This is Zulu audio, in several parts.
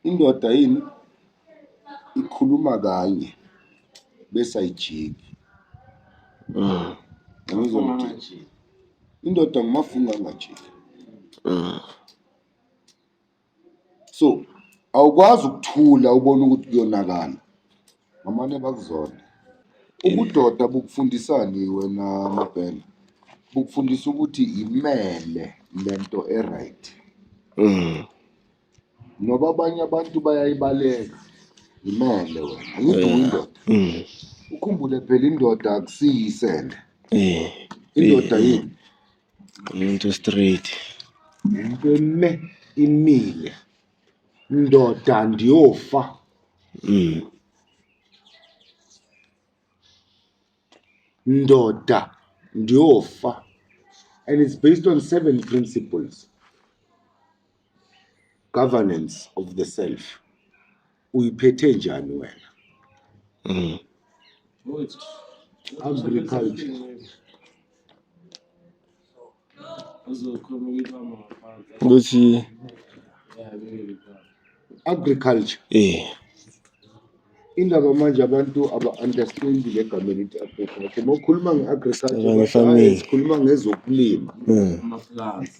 indoda yini ikhuluma kanye bese ayijiki. Ngizomjiki. Indoda ngumafunga angajiki. So awukwazi ukuthula ubone ukuthi kuyonakala ngamane bakuzona. Ubudoda bukufundisani wena Mabhena? Bukufundisa ukuthi imele lento e-right. Ngoba abanye abantu bayayibaleka imele wena angithi uyindoda. Ukhumbule phela indoda akusiyisende. Indoda yini? Umuntu straight. Into imile. Ndoda ndiyofa. Ndoda ndiyofa. And it's based on 7 principles. Governance of the self. Uyiphethe njani wena? Agriculture. Ukuthi Agriculture. Indaba manje abantu aba-understand le gama elithi agriculture. Uma ukhuluma nge-agriculture sikhuluma ngezokulima.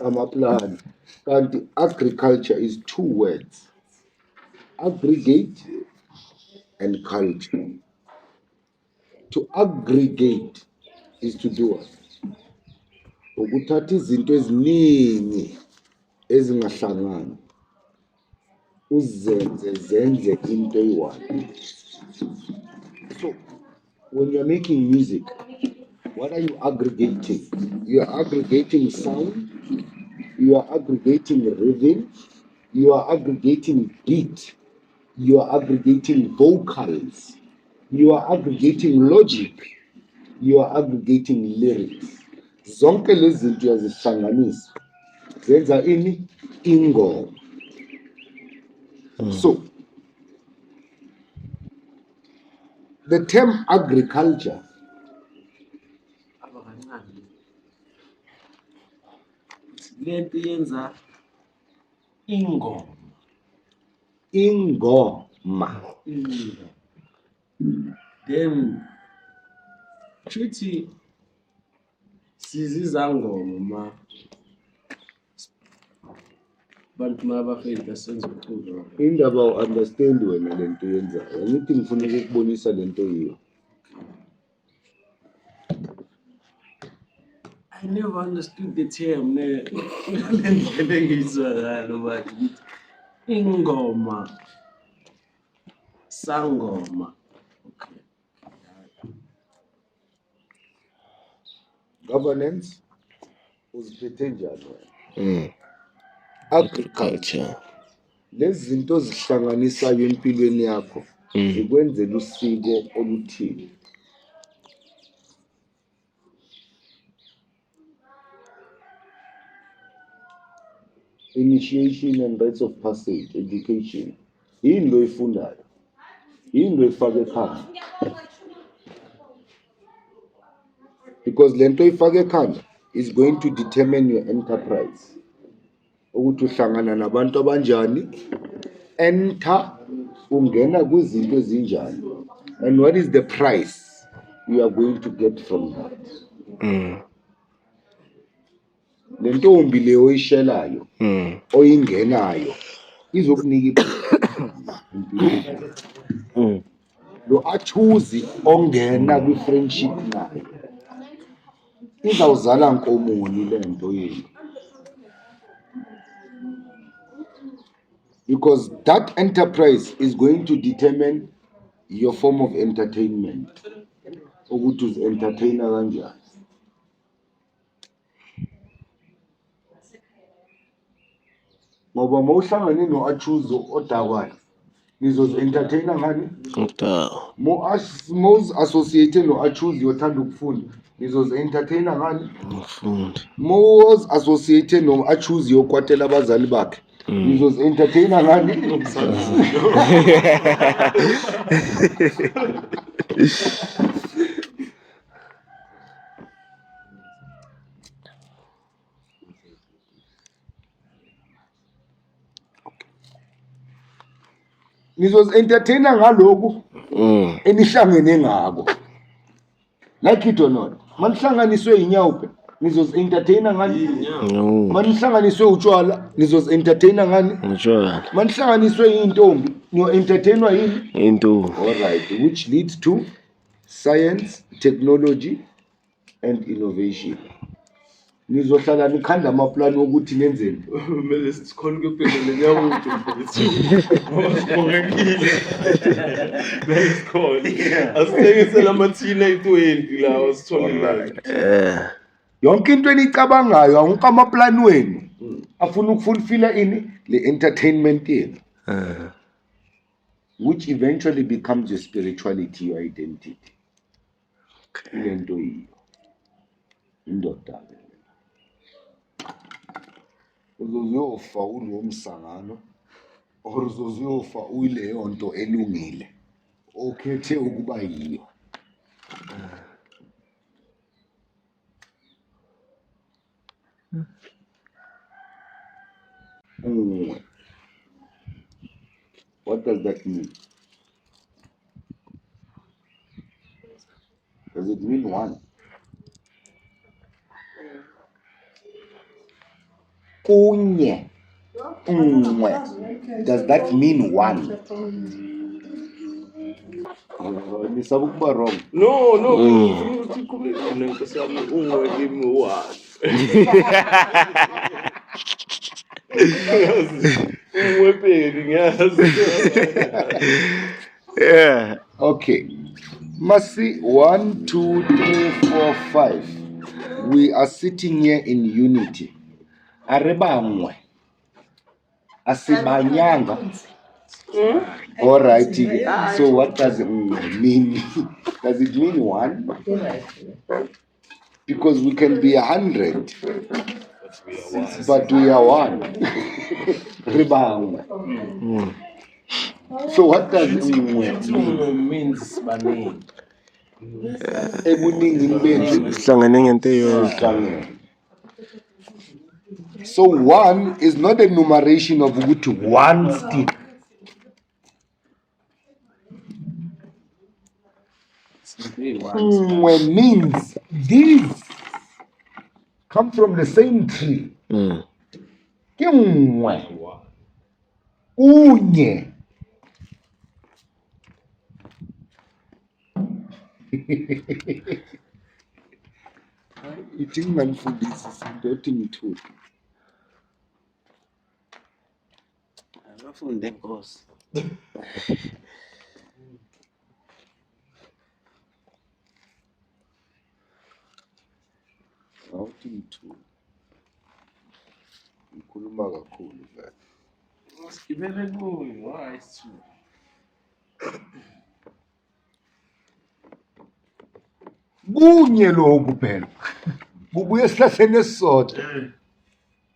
Amaplani. Kanti agriculture is 2 words. Aggregate and culture. To aggregate is to do what? Ukuthatha izinto eziningi ezingahlangani zenze into eyi-one. So when you're making music, what are you aggregating? You are aggregating sound, you are aggregating rhythm, you are aggregating beat, you are aggregating vocals, you are aggregating logic, you are aggregating lyrics. Zonke lezi zinto uyazihlanganisa zenza ini? Ingoma. So the term agriculture lento yenza ingoma. Then chuthi sizizangoma bantu mabafika senza uculo. Indaba u-understand wena lento yenzayo. Angithi ngifuna ukukubonisa lento yiyo. I never understood the term ngalendlela engiyizwakala but ingoma sangoma. Okay. Governance uziphethe njani wena? Agriculture. Lezi zinto zihlanganisayo empilweni yakho zikwenzela usiko oluthile. Initiation and rites of passage, education. Yini lo ifundayo? Yini lo ifake ekhanda? Because lento ifake ekhanda is going to determine your enterprise. Ukuthi uhlangana nabantu abanjani, enter ungena kwizinto ezinjani. And what is the price you are going to get from that? Lentombi le oyishelayo oyingenayo izokunika lo achuzi ongena kwi-friendship nayo izawuzala nkomoni lento yini. Because that enterprise is going to determine your form of entertainment. Ukuthi uzi-entertaina kanjani. Ngoba mawuhlangane no-achuzo odakwayo nizozi-entertaina ngani? Mawuzi-associate no-achuzi othanda ukufunda nizozi-entertaina ngani? Mawuzi-associate no-achuzi okwatela abazali bakhe nizozi-entertaina ngani? nizozi-entertaina ngaloku Mm. enihlangene ngako. Like it or not. Manihlanganiswe inyawupe, nizozi-entertaina ngani? No. Manihlanganiswe utshwala, nizozi-entertaina ngani? Utshwala. Manihlanganiswe intombi, niyo-entertainwa yini? Into. Alright, which leads to science, technology, and innovation. Nizohlala nikhanda amaplani wokuthi nenzeni. Kumele sikhona ukuphendula nyawuthi mfethu. Ngoba sikhona. Asithengise lamathina i-20 lawa sithole. Yonke into enicabangayo awonke amaplani wenu afuna ukufulfilla ini le entertainment yenu, which eventually becomes your spirituality, your identity. Into yiyo indoda ke uzoyofa ulo msangano or uzoyofa uyileyo nto elungile okhethe ukuba yiyo. What does that mean? Does it mean one? Kunye. Does that mean one? Nisaba ukuba wrong. No, uthi khuleka nento sami ungwelimi what. Ungwepeli ngiyazi. Yeah. Okay. Masi 1, 2, 3, 4, 5. We are sitting here in unity. Arebangwe. Asibanyanga. All right. So what does it mean? Does it mean one? Because we can be 100, but we are one. Rebangwe. So what does it mean? Means baningi. Ebuningini bethu Sihlangene ngento eyodwa. sihlangene. So one is not a numeration of ukuthi one stick. When means these come from the same tree. Mm. Ke nngwe. Unye. Ithi nginganifundisi izinto ethi ngithuke. Abafunde Nkosi. Awuthi ngithuke. Ngikhuluma kakhulu vele. Sigibele kuyo, why is true. Kunye lokhu phela. Bubuye esihlahleni esisodwa.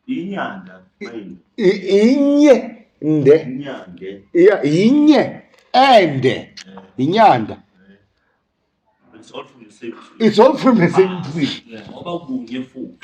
Inyanda mayini Inye nde. inyande Yeah, inye ende. Inyanda. it's all from the same tree It's all from the same tree. ngoba kunye futhi